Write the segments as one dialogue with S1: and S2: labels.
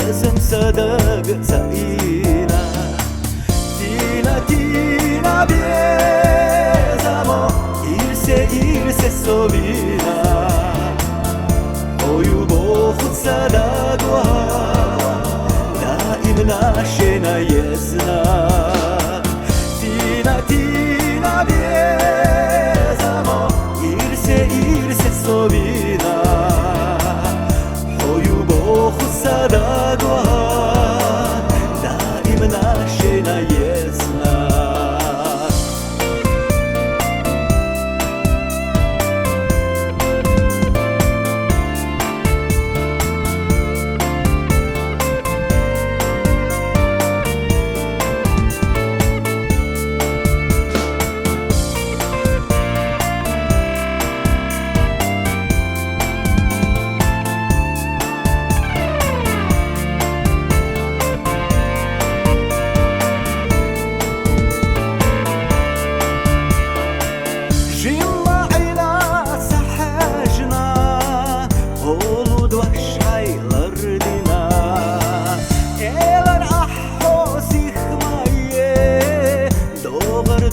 S1: Razem sadag zaina Tina tina biezamo Irse sovina O любовь sadagwa Daim naše najesna Tina tina biezamo Irse sovina O любовь sadagwa Daim naše najesna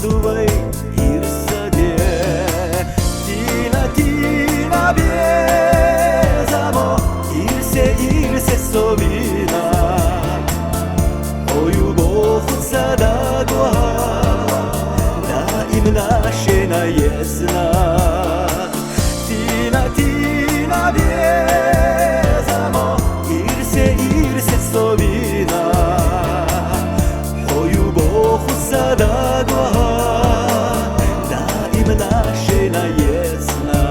S1: Duvay irsade Tina tina biezamo Irse sovina O любовь sadagwa Daim naše najesna Tina tina biezamo Irse sovina O любовь sadagwa naše najesna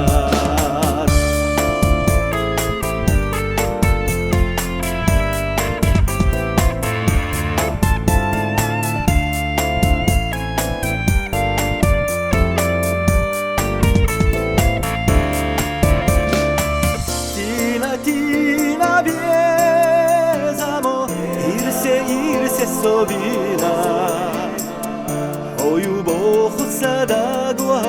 S1: Tina tina biezamo Irse sovina O любовь sadagwa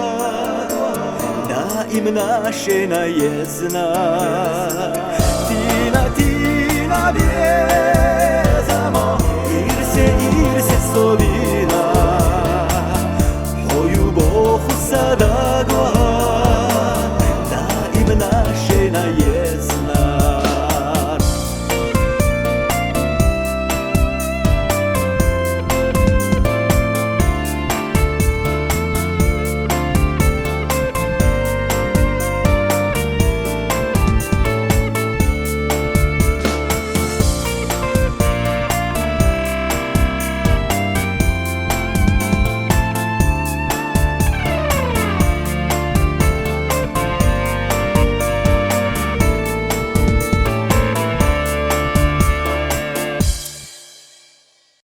S1: Daim naše najesna